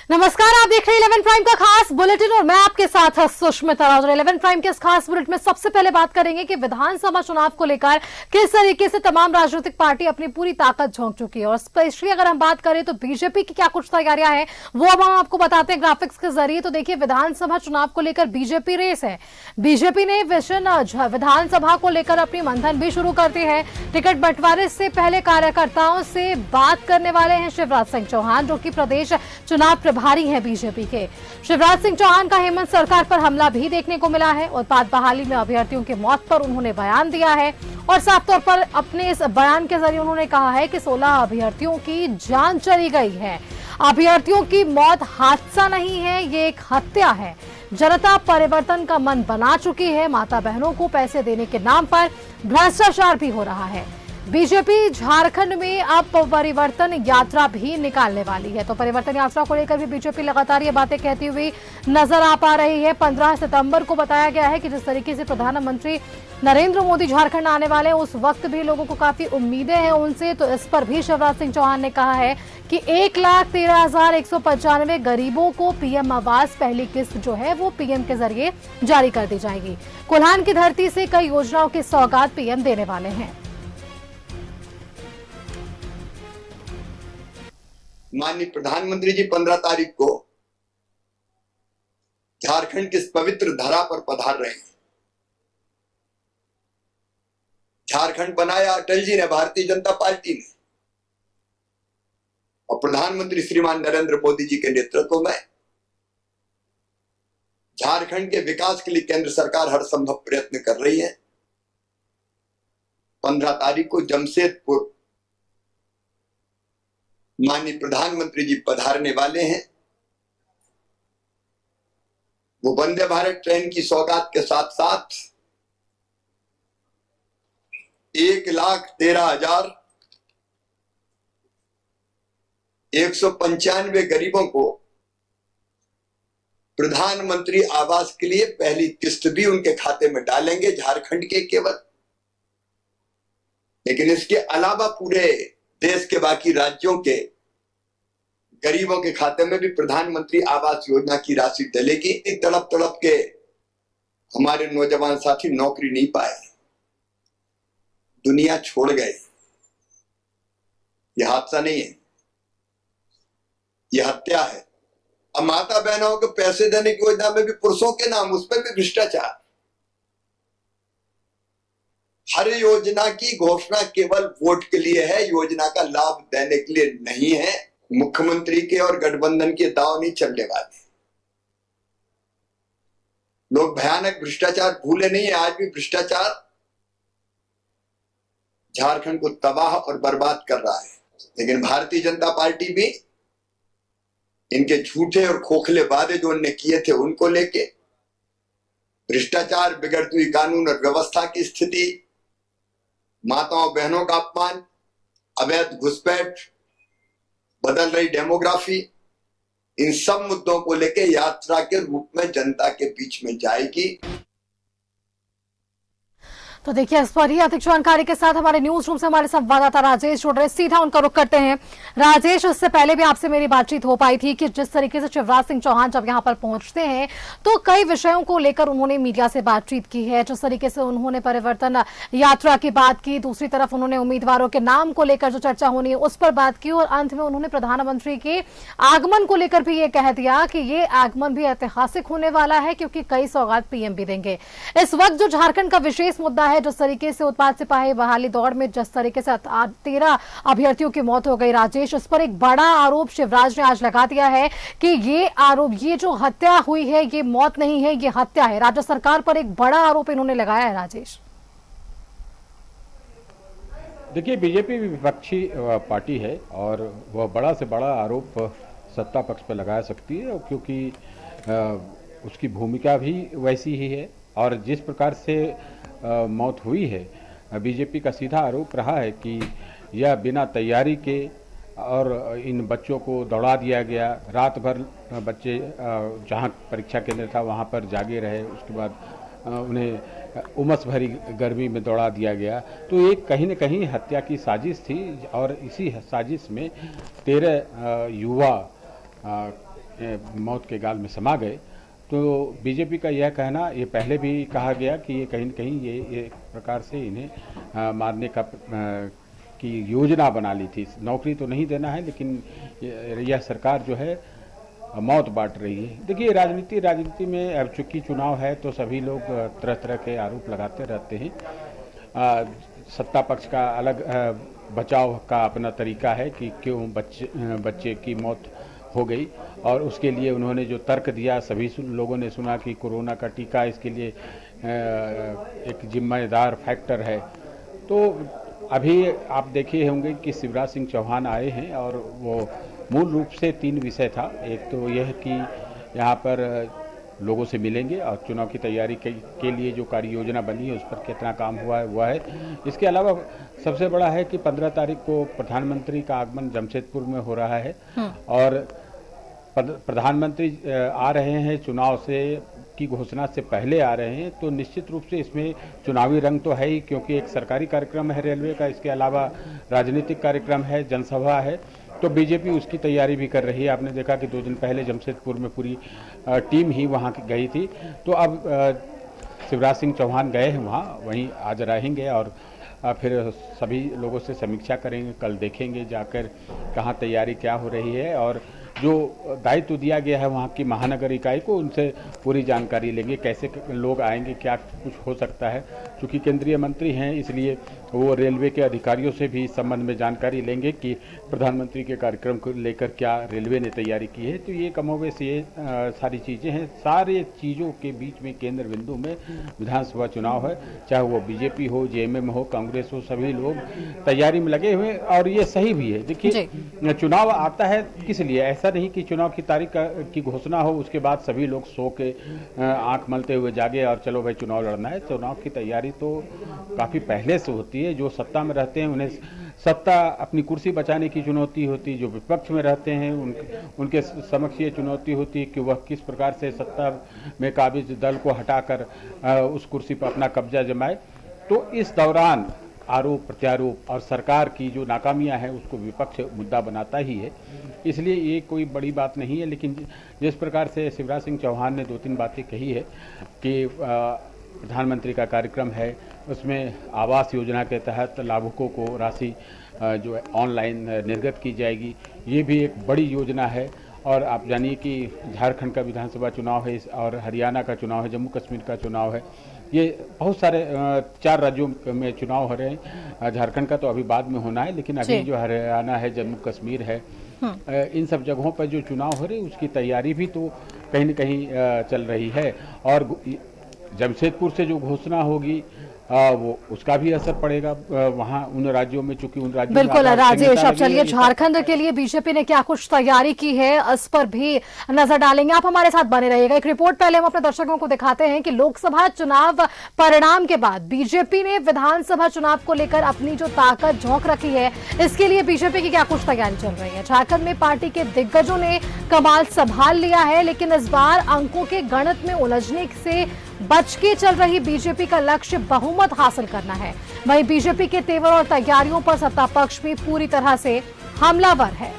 नमस्कार, आप देख रहे हैं 11 प्राइम का खास बुलेटिन और मैं आपके साथ सुष्मिता राज। 11 प्राइम के इस खास बुलेटिन में सबसे पहले बात करेंगे कि विधानसभा चुनाव को लेकर किस तरीके से तमाम राजनीतिक पार्टी अपनी पूरी ताकत झोंक चुकी है और स्पेशली अगर हम बात करें तो बीजेपी की क्या कुछ तैयारियां हैं वो अब हम आपको बताते हैं ग्राफिक्स के जरिए। तो देखिए, विधानसभा चुनाव को लेकर बीजेपी रेस है। बीजेपी ने विधानसभा को लेकर अपनी मंथन भी शुरू कर दी है। टिकट बंटवारे से पहले कार्यकर्ताओं से बात करने वाले हैं शिवराज सिंह चौहान, जो कि प्रदेश चुनाव प्रभारी हैं बीजेपी के। शिवराज सिंह चौहान का हेमंत सरकार पर हमला भी देखने को मिला है। उत्पाद बहाली में अभ्यर्थियों की मौत पर उन्होंने बयान दिया है और साफ तौर पर अपने इस बयान के जरिए उन्होंने कहा है कि 16 अभ्यर्थियों की जान चली गई है। अभ्यर्थियों की मौत हादसा नहीं है, ये एक हत्या है। जनता परिवर्तन का मन बना चुकी है। माता बहनों को पैसे देने के नाम पर भ्रष्टाचार भी हो रहा है। बीजेपी झारखंड में अब परिवर्तन यात्रा भी निकालने वाली है। तो परिवर्तन यात्रा को लेकर भी बीजेपी लगातार ये बातें कहती हुई नजर आ पा रही है। 15 सितंबर को बताया गया है कि जिस तरीके से प्रधानमंत्री नरेंद्र मोदी झारखंड आने वाले हैं, उस वक्त भी लोगों को काफी उम्मीदें हैं उनसे। तो इस पर भी शिवराज सिंह चौहान ने कहा है कि 1,13,195 गरीबों को पीएम आवास पहली किस्त जो है वो पीएम के जरिए जारी कर दी जाएगी। कोल्हान की धरती से कई योजनाओं की सौगात पीएम देने वाले हैं। माननीय प्रधानमंत्री जी 15 तारीख को झारखंड की इस पवित्र धरा पर पधार रहे हैं। झारखंड बनाया अटल जी ने, भारतीय जनता पार्टी ने, और प्रधानमंत्री श्रीमान नरेंद्र मोदी जी के नेतृत्व में झारखंड के विकास के लिए केंद्र सरकार हर संभव प्रयत्न कर रही है। 15 तारीख को जमशेदपुर माननीय प्रधानमंत्री जी पधारने वाले हैं। वो वंदे भारत ट्रेन की सौगात के साथ साथ 1,13,195 गरीबों को प्रधानमंत्री आवास के लिए पहली किस्त भी उनके खाते में डालेंगे, झारखंड के केवल। लेकिन इसके अलावा पूरे देश के बाकी राज्यों के गरीबों के खाते में भी प्रधानमंत्री आवास योजना की राशि डलेगी। तड़प तड़प के हमारे नौजवान साथी नौकरी नहीं पाए, दुनिया छोड़ गए। यह हादसा नहीं है, यह हत्या है। अब माता बहनों को पैसे देने की योजना में भी पुरुषों के नाम, उस पर भी भ्रष्टाचार। हर योजना की घोषणा केवल वोट के लिए है, योजना का लाभ देने के लिए नहीं है। मुख्यमंत्री के और गठबंधन के दांव नहीं चलने वाले। लोग भयानक भ्रष्टाचार भूले नहीं है, आज भी भ्रष्टाचार झारखंड को तबाह और बर्बाद कर रहा है। लेकिन भारतीय जनता पार्टी भी इनके झूठे और खोखले वादे जो उन्होंने किए थे उनको लेके, भ्रष्टाचार, बिगड़ती हुई कानून और व्यवस्था की स्थिति, माताओं बहनों का अपमान, अवैध घुसपैठ, बदल रही डेमोग्राफी, इन सब मुद्दों को लेकर यात्रा के रूप में जनता के बीच में जाएगी। तो देखिए, इस पर ही अधिक जानकारी के साथ हमारे न्यूज रूम से हमारे संवाददाता राजेश जुड़ रहे, सीधा उनका रुख करते हैं। राजेश, उससे पहले भी आपसे मेरी बातचीत हो पाई थी कि जिस तरीके से शिवराज सिंह चौहान जब यहां पर पहुंचते हैं तो कई विषयों को लेकर उन्होंने मीडिया से बातचीत की है। जिस तरीके से उन्होंने परिवर्तन यात्रा की बात की, दूसरी तरफ उन्होंने उम्मीदवारों के नाम को लेकर जो चर्चा होनी है उस पर बात की और अंत में उन्होंने प्रधानमंत्री के आगमन को लेकर भी ये कह दिया कि ये आगमन भी ऐतिहासिक होने वाला है क्योंकि कई सौगात पीएम भी देंगे। इस वक्त जो झारखंड का विशेष मुद्दा है, जिस तरीके से उत्पाद सिपाही बहाली दौड़ में जिस तरीके से 13 अभ्यर्थियों की मौत हो गई, राजेश, उस पर एक बड़ा आरोप शिवराज ने आज लगा दिया है कि ये आरोप, ये जो हत्या हुई है ये मौत नहीं है, ये हत्या है। राज्य सरकार पर एक बड़ा आरोप इन्होंने लगाया है। राजेश, देखिए, बीजेपी विपक्षी पार्टी है और वह बड़ा से बड़ा आरोप सत्ता पक्ष पर लगा सकती है क्योंकि उसकी भूमिका भी वैसी ही है। और जिस प्रकार से मौत हुई है, बीजेपी का सीधा आरोप रहा है कि यह बिना तैयारी के और इन बच्चों को दौड़ा दिया गया। रात भर बच्चे जहां परीक्षा केंद्र था वहां पर जागे रहे, उसके बाद उन्हें उमस भरी गर्मी में दौड़ा दिया गया। तो ये कहीं न कहीं हत्या की साजिश थी और इसी साजिश में 13 युवा मौत के गाल में समा गए। तो बीजेपी का यह कहना, ये पहले भी कहा गया कि ये कहीं न कहीं ये एक प्रकार से इन्हें मारने का की योजना बना ली थी। नौकरी तो नहीं देना है, लेकिन यह सरकार जो है मौत बांट रही है। देखिए, राजनीति में अब चूंकि चुनाव है तो सभी लोग तरह तरह के आरोप लगाते रहते हैं। सत्ता पक्ष का अलग बचाव का अपना तरीका है कि क्यों बच्चे की मौत हो गई, और उसके लिए उन्होंने जो तर्क दिया सभी लोगों ने सुना कि कोरोना का टीका इसके लिए एक जिम्मेदार फैक्टर है। तो अभी आप देखे होंगे कि शिवराज सिंह चौहान आए हैं और वो मूल रूप से 3 विषय था। एक तो यह कि यहाँ पर लोगों से मिलेंगे और चुनाव की तैयारी के लिए जो कार्य योजना बनी है उस पर कितना काम हुआ है वह है। इसके अलावा सबसे बड़ा है कि 15 तारीख को प्रधानमंत्री का आगमन जमशेदपुर में हो रहा है और प्रधानमंत्री आ रहे हैं चुनाव से की घोषणा से पहले आ रहे हैं, तो निश्चित रूप से इसमें चुनावी रंग तो है ही, क्योंकि एक सरकारी कार्यक्रम है रेलवे का, इसके अलावा राजनीतिक कार्यक्रम है, जनसभा है। तो बीजेपी उसकी तैयारी भी कर रही है। आपने देखा कि 2 दिन पहले जमशेदपुर में पूरी टीम ही वहाँ गई थी। तो अब शिवराज सिंह चौहान गए हैं वहाँ, वहीं आज रहेंगे और फिर सभी लोगों से समीक्षा करेंगे। कल देखेंगे जाकर कहाँ तैयारी क्या हो रही है, और जो दायित्व दिया गया है वहाँ की महानगर इकाई को, उनसे पूरी जानकारी लेंगे, कैसे लोग आएंगे, क्या कुछ हो सकता है। चूँकि केंद्रीय मंत्री हैं, इसलिए वो रेलवे के अधिकारियों से भी इस संबंध में जानकारी लेंगे कि प्रधानमंत्री के कार्यक्रम को लेकर क्या रेलवे ने तैयारी की है। तो ये कमोबेश ये सारी चीज़ें हैं। सारे चीज़ों के बीच में केंद्र बिंदु में विधानसभा चुनाव है, चाहे वो बीजेपी हो, जेएमएम हो, कांग्रेस हो, सभी लोग तैयारी में लगे हुए और ये सही भी है। देखिए, चुनाव आता है किस लिए? ऐसा नहीं कि चुनाव की तारीख की घोषणा हो उसके बाद सभी लोग सो के आंख मलते हुए जागे और चलो भाई चुनाव लड़ना है। चुनाव की तैयारी तो काफ़ी पहले से होती है। जो सत्ता में रहते हैं उन्हें सत्ता अपनी कुर्सी बचाने की चुनौती होती है, जो विपक्ष में रहते हैं उनके समक्ष ये चुनौती होती है कि वह किस प्रकार से सत्ता में काबिज दल को हटाकर उस कुर्सी पर अपना कब्जा जमाए। तो इस दौरान आरोप प्रत्यारोप और सरकार की जो नाकामियां हैं उसको विपक्ष मुद्दा बनाता ही है, इसलिए ये कोई बड़ी बात नहीं है। लेकिन जिस प्रकार से शिवराज सिंह चौहान ने 2-3 बातें कही है कि प्रधानमंत्री का कार्यक्रम है, उसमें आवास योजना के तहत लाभुकों को राशि जो ऑनलाइन निर्गत की जाएगी, ये भी एक बड़ी योजना है। और आप जानिए कि झारखंड का विधानसभा चुनाव है और हरियाणा का चुनाव है, जम्मू कश्मीर का चुनाव है, ये बहुत सारे 4 राज्यों में चुनाव हो रहे हैं। झारखंड का तो अभी बाद में होना है, लेकिन अभी जो हरियाणा है, जम्मू कश्मीर है, इन सब जगहों पर जो चुनाव हो रहे हैं उसकी तैयारी भी तो कहीं न कहीं चल रही है। और जमशेदपुर से जो घोषणा होगी वो उसका भी असर पड़ेगा वहाँ उन राज्यों में, चूंकि उन राज्यों बिल्कुल राजेश। अब चलिए झारखंड के लिए बीजेपी ने क्या कुछ तैयारी की है इस पर भी नजर डालेंगे। आप हमारे साथ बने रहिएगा। एक रिपोर्ट पहले हम अपने दर्शकों को दिखाते हैं कि लोकसभा चुनाव परिणाम के बाद बीजेपी ने विधानसभा चुनाव को लेकर अपनी जो ताकत झोंक रखी है, इसके लिए बीजेपी की क्या कुछ तैयारी चल रही है। झारखंड में पार्टी के दिग्गजों ने कमाल संभाल लिया है, लेकिन इस बार अंकों के गणित में उलझने से बच के चल रही बीजेपी का लक्ष्य बहुमत हासिल करना है। वहीं बीजेपी के तेवर और तैयारियों पर सत्ता पक्ष भी पूरी तरह से हमलावर है।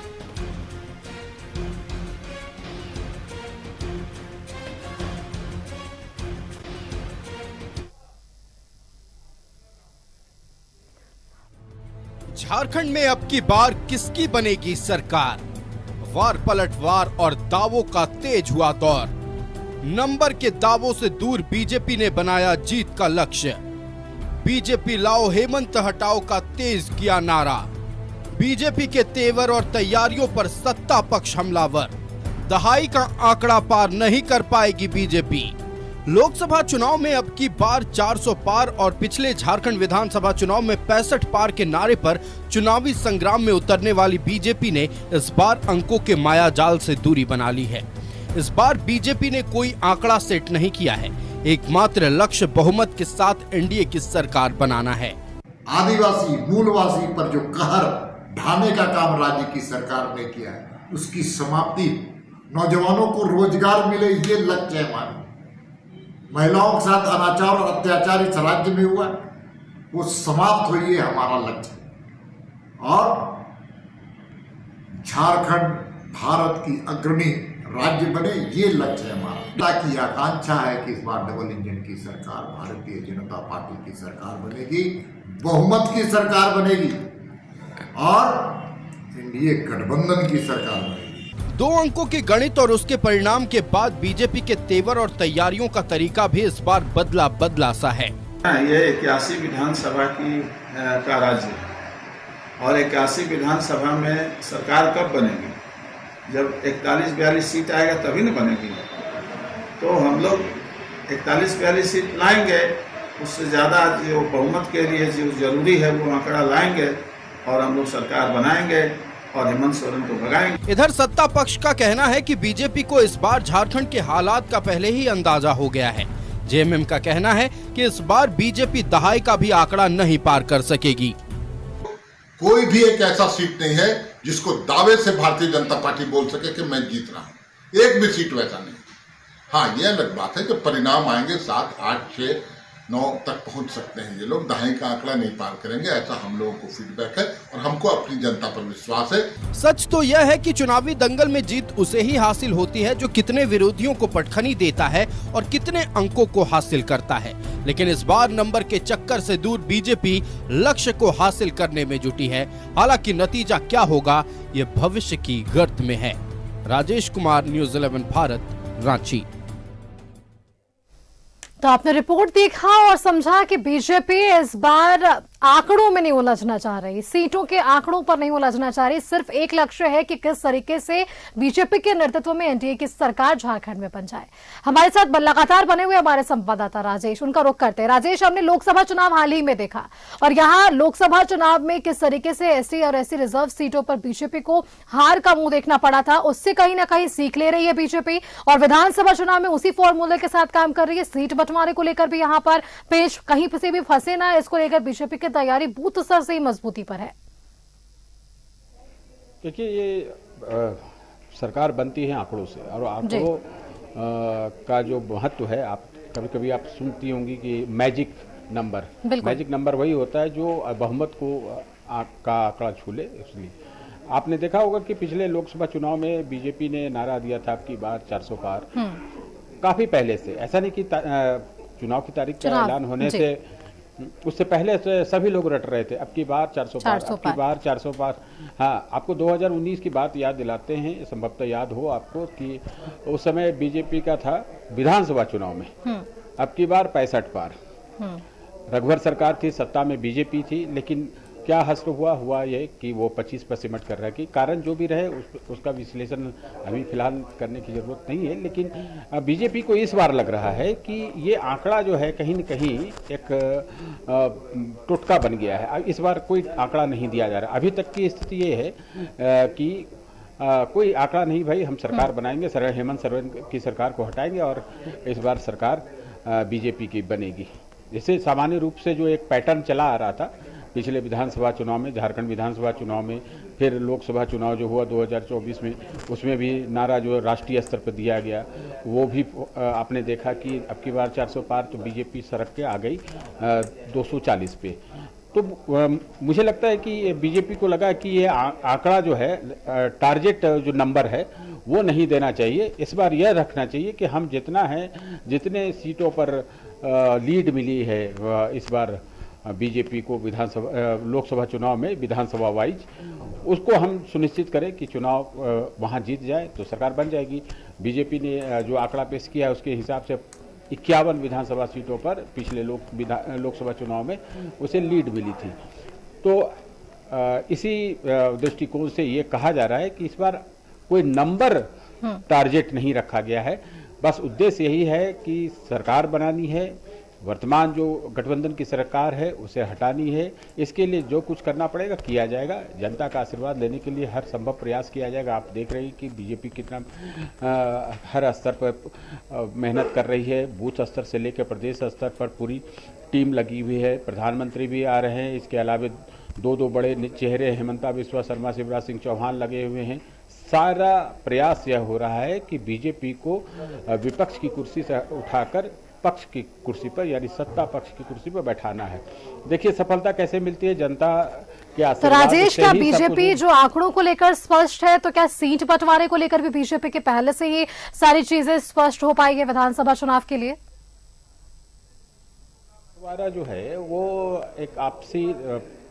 झारखंड में अब की बार किसकी बनेगी सरकार? वार पलटवार और दावों का तेज हुआ दौर। नंबर के दावों से दूर बीजेपी ने बनाया जीत का लक्ष्य। बीजेपी लाओ हेमंत हटाओ का तेज किया नारा। बीजेपी के तेवर और तैयारियों पर सत्ता पक्ष हमलावर। दहाई का आंकड़ा पार नहीं कर पाएगी बीजेपी। लोकसभा चुनाव में अब की बार 400 पार और पिछले झारखंड विधानसभा चुनाव में 65 पार के नारे पर चुनावी संग्राम में उतरने वाली बीजेपी ने इस बार अंकों के माया जाल से दूरी बना ली है। इस बार बीजेपी ने कोई आंकड़ा सेट नहीं किया है, एकमात्र लक्ष्य बहुमत के साथ एनडीए की सरकार बनाना है। आदिवासी मूलवासी पर जो कहर ढाने का काम राज्य की सरकार ने किया है, उसकी समाप्ति, नौजवानों को रोजगार मिले, ये लक्ष्य है हमारा। महिलाओं के साथ अनाचार और अत्याचार इस राज्य में हुआ, वो समाप्त हो, ये हमारा लक्ष्य। और झारखंड भारत की अग्रणी राज्य बने, ये लक्ष्य है हमारा। ताकि आकांक्षा है कि इस बार डबल इंजन की सरकार, भारतीय जनता पार्टी की सरकार बनेगी, बहुमत की सरकार बनेगी और एनडीए गठबंधन की सरकार बनेगी। 2 अंकों के गणित और उसके परिणाम के बाद बीजेपी के तेवर और तैयारियों का तरीका भी इस बार बदला सा है। ये 81 विधानसभा का राज्य है और 81 विधानसभा में सरकार कब बनेगी? जब 41-42 सीट आएगा तभी न बनेगी। तो हम लोग 41-42 सीट लाएंगे, उससे ज़्यादा जो बहुमत के लिए जो जरूरी है वो आंकड़ा लाएंगे और हम लोग सरकार बनाएंगे और हेमंत सोरेन को भगाएंगे। इधर सत्ता पक्ष का कहना है कि बीजेपी को इस बार झारखंड के हालात का पहले ही अंदाजा हो गया है। जेएमएम का कहना है कि इस बार बीजेपी दहाई का भी आंकड़ा नहीं पार कर सकेगी। कोई भी एक ऐसा सीट नहीं है जिसको दावे से भारतीय जनता पार्टी बोल सके कि मैं जीत रहा हूं। एक भी सीट वैसा नहीं। हाँ, ये अलग बात है जब परिणाम आएंगे 7, 8, 6, 9 तक पहुंच सकते हैं ये लोग, दहाई का आंकड़ा नहीं पार करेंगे, ऐसा हम लोगों को फीडबैक है और हमको अपनी जनता पर विश्वास है। सच तो यह है कि चुनावी दंगल में जीत उसे ही हासिल होती है जो कितने विरोधियों को पटखनी देता है और कितने अंकों को हासिल करता है। लेकिन इस बार नंबर के चक्कर से दूर बीजेपी लक्ष्य को हासिल करने में जुटी है। हालांकि नतीजा क्या होगा ये भविष्य की गर्त में है। राजेश कुमार, न्यूज़ 11 भारत, रांची। तो आपने रिपोर्ट देखा और समझा कि बीजेपी इस बार आंकड़ों में नहीं उलझना चाह रही, सीटों के आंकड़ों पर नहीं उलझना चाह रही। सिर्फ एक लक्ष्य है कि किस तरीके से बीजेपी के नेतृत्व में एनडीए की सरकार झारखंड में बन जाए। हमारे साथ लगातार बने हुए हमारे संवाददाता राजेश, उनका रुख करते हैं। राजेश, हमने लोकसभा चुनाव हाल ही में देखा और यहाँ लोकसभा चुनाव में किस तरीके से एससी और एससी रिजर्व सीटों पर बीजेपी को हार का मुंह देखना पड़ा था, उससे कहीं ना कहीं सीख ले रही है बीजेपी और विधानसभा चुनाव में उसी फॉर्मूले के साथ काम कर रही है। सीट बंटवारे को लेकर भी यहाँ पर पेश कहीं से भी फंसे ना, इसको लेकर बीजेपी की तैयारी बूथ स्तर से ही मजबूती पर है। देखिए, ये सरकार बनती है आंकड़ों से और आंकड़ों का जो महत्व है, आप कभी-कभी आप सुनती होंगी कि मैजिक नंबर वही होता है जो बहुमत को का आंकड़ा छू ले। इसलिए आपने देखा होगा कि पिछले लोकसभा चुनाव में बीजेपी ने नारा दिया था आपकी बार 400 पार, काफी पहले से। ऐसा नहीं कि चुनाव की तारीख का ऐलान होने से उससे पहले से सभी लोग रट रहे थे अब की बार 400 पार, अब की बार 400 पार। हाँ, आपको 2019 की बात याद दिलाते हैं, संभवतः याद हो आपको कि उस समय बीजेपी का था विधानसभा चुनाव में अब की बार 65 पार। रघुवर सरकार थी, सत्ता में बीजेपी थी, लेकिन क्या हश्र हुआ ये कि वो 25 पर सिमट कर रहा है। कि कारण जो भी रहे उसका विश्लेषण अभी फिलहाल करने की जरूरत नहीं है, लेकिन बीजेपी को इस बार लग रहा है कि ये आंकड़ा जो है कहीं न कहीं एक टोटका बन गया है। इस बार कोई आंकड़ा नहीं दिया जा रहा। अभी तक की स्थिति ये है कि कोई आंकड़ा नहीं, भाई हम सरकार बनाएंगे, हेमंत सोरेन की सरकार को हटाएंगे और इस बार सरकार बीजेपी की बनेगी। जैसे सामान्य रूप से जो एक पैटर्न चला आ रहा था पिछले विधानसभा चुनाव में, झारखंड विधानसभा चुनाव में, फिर लोकसभा चुनाव जो हुआ 2024 में, उसमें भी नारा जो राष्ट्रीय स्तर पर दिया गया वो भी आपने देखा कि अब की बार 400 पार, तो बीजेपी सड़क के आ गई 240 पे। तो मुझे लगता है कि बीजेपी को लगा कि ये आंकड़ा जो है, टारगेट जो नंबर है वो नहीं देना चाहिए। इस बार यह रखना चाहिए कि हम जितना है, जितने सीटों पर लीड मिली है इस बार बीजेपी को लोकसभा चुनाव में विधानसभा वाइज, उसको हम सुनिश्चित करें कि चुनाव वहां जीत जाए तो सरकार बन जाएगी। बीजेपी ने जो आंकड़ा पेश किया उसके हिसाब से 51 विधानसभा सीटों पर पिछले लोकसभा चुनाव में उसे लीड मिली थी। तो इसी दृष्टिकोण से ये कहा जा रहा है कि इस बार कोई नंबर टारगेट नहीं रखा गया है, बस उद्देश्य यही है कि सरकार बनानी है, वर्तमान जो गठबंधन की सरकार है उसे हटानी है। इसके लिए जो कुछ करना पड़ेगा किया जाएगा। जनता का आशीर्वाद लेने के लिए हर संभव प्रयास किया जाएगा। आप देख रहे हैं कि बीजेपी कितना हर स्तर पर मेहनत कर रही है, बूथ स्तर से लेकर प्रदेश स्तर पर पूरी टीम लगी हुई है। प्रधानमंत्री भी आ रहे हैं, इसके अलावा दो बड़े चेहरे हेमंता बिस्वा शर्मा, शिवराज सिंह चौहान लगे हुए हैं। सारा प्रयास यह हो रहा है कि बीजेपी को विपक्ष की कुर्सी से उठाकर पक्ष की कुर्सी पर, यानी सत्ता पक्ष की कुर्सी पर बैठाना है। देखिए सफलता कैसे मिलती है, जनता के तो आशीर्वाद राजेश, से क्या ही सब बीजेपी कुछ- जो आंकड़ों को लेकर स्पष्ट है, तो क्या सीट बंटवारे को लेकर भी बीजेपी के पहले से ही सारी चीजें स्पष्ट हो पाई है विधानसभा चुनाव के लिए? हमारा जो है वो एक आपसी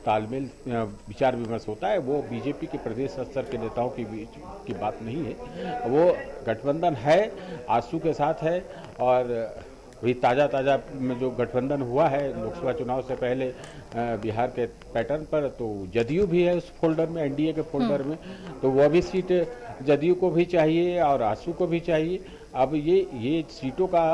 तालमेल विचार विमर्श होता है, वो बीजेपी के प्रदेश स्तर के नेताओं के बीच की बात नहीं है। वो गठबंधन है, आजसू के साथ है, और अभी ताज़ा में जो गठबंधन हुआ है लोकसभा चुनाव से पहले बिहार के पैटर्न पर, तो जदयू भी है उस फोल्डर में, एनडीए के फोल्डर में, तो वह भी सीट जदयू को भी चाहिए और आजसू को भी चाहिए। अब ये सीटों का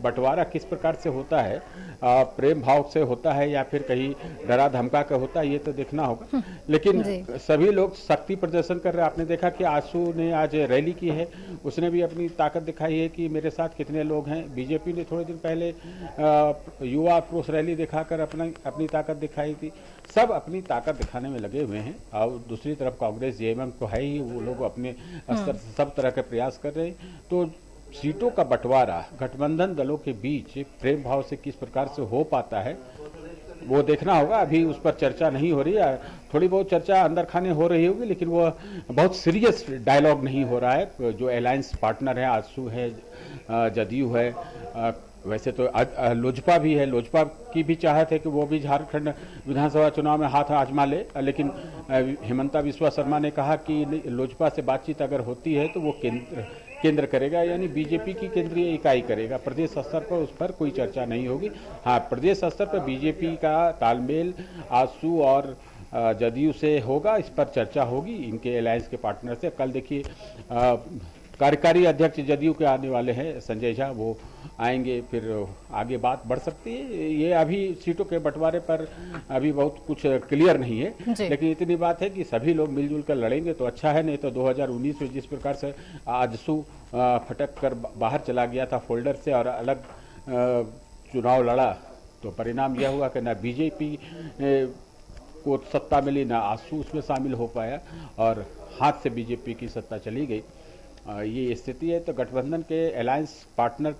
बंटवारा किस प्रकार से होता है, प्रेम भाव से होता है या फिर कहीं डरा धमका कर होता है, ये तो देखना होगा। लेकिन सभी लोग शक्ति प्रदर्शन कर रहे हैं। आपने देखा कि आजसू ने आज रैली की है, उसने भी अपनी ताकत दिखाई है कि मेरे साथ कितने लोग हैं। बीजेपी ने थोड़े दिन पहले युवा आक्रोश रैली दिखाकर अपनी ताकत दिखाई थी। सब अपनी ताकत दिखाने में लगे हुए हैं, और दूसरी तरफ कांग्रेस जेएमएम तो है ही, वो लोग अपने स्तर से सब तरह के प्रयास कर रहे हैं। तो सीटों का बंटवारा गठबंधन दलों के बीच प्रेम भाव से किस प्रकार से हो पाता है, वो देखना होगा। अभी उस पर चर्चा नहीं हो रही है, थोड़ी बहुत चर्चा अंदर खाने हो रही होगी, लेकिन वो बहुत सीरियस डायलॉग नहीं हो रहा है। जो अलायंस पार्टनर है, आजसू है, जदयू है, वैसे तो लोजपा भी है। लोजपा की भी चाहत है कि वो भी झारखंड विधानसभा चुनाव में हाथ आजमा ले, लेकिन हेमंता बिस्वा शर्मा ने कहा कि लोजपा से बातचीत अगर होती है तो वो केंद्र करेगा, यानी बीजेपी की केंद्रीय इकाई करेगा। प्रदेश स्तर पर उस पर कोई चर्चा नहीं होगी। हाँ, प्रदेश स्तर पर बीजेपी का तालमेल आजसू और जदयू से होगा, इस पर चर्चा होगी इनके अलायंस के पार्टनर से। कल देखिए कार्यकारी अध्यक्ष जदयू के आने वाले हैं संजय झा, वो आएंगे, फिर आगे बात बढ़ सकती है। ये अभी सीटों के बंटवारे पर अभी बहुत कुछ क्लियर नहीं है, लेकिन इतनी बात है कि सभी लोग मिलजुल कर लड़ेंगे तो अच्छा है। नहीं तो 2019 में जिस प्रकार से आजसू फटक कर बाहर चला गया था फोल्डर से और अलग चुनाव लड़ा, तो परिणाम यह हुआ कि न बीजेपी को सत्ता मिली, ना आजसू उसमें शामिल हो पाया, और हाथ से बीजेपी की सत्ता चली गई। ये स्थिति है। तो गठबंधन के अलायंस पार्टनर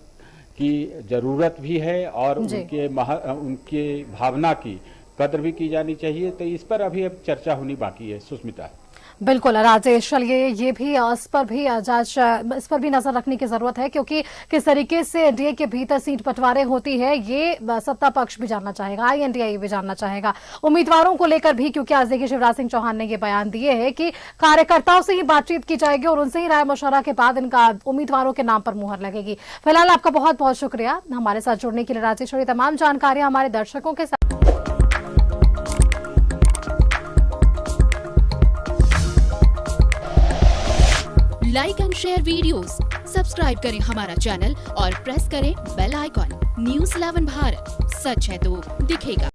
की जरूरत भी है, और उनके भावना की कदर भी की जानी चाहिए। तो इस पर अभी अब चर्चा होनी बाकी है। सुष्मिता। बिल्कुल राजेश, चलिए ये भी इस पर भी नजर रखने की जरूरत है, क्योंकि किस तरीके से एनडीए के भीतर सीट बंटवारे होती है ये सत्ता पक्ष भी जानना चाहेगा, आईएनडीए भी जानना चाहेगा, उम्मीदवारों को लेकर भी। क्योंकि आज देखिए शिवराज सिंह चौहान ने ये बयान दिए हैं कि कार्यकर्ताओं से ही बातचीत की जाएगी और उनसे ही राय मशवरा के बाद इनका उम्मीदवारों के नाम पर मुहर लगेगी। फिलहाल आपका बहुत बहुत शुक्रिया हमारे साथ जुड़ने के लिए राजेश, और ये तमाम जानकारियां हमारे दर्शकों के साथ। Like and share videos, subscribe करें हमारा चैनल और प्रेस करें बेल आइकॉन। न्यूज़ 11 भारत, सच है तो दिखेगा।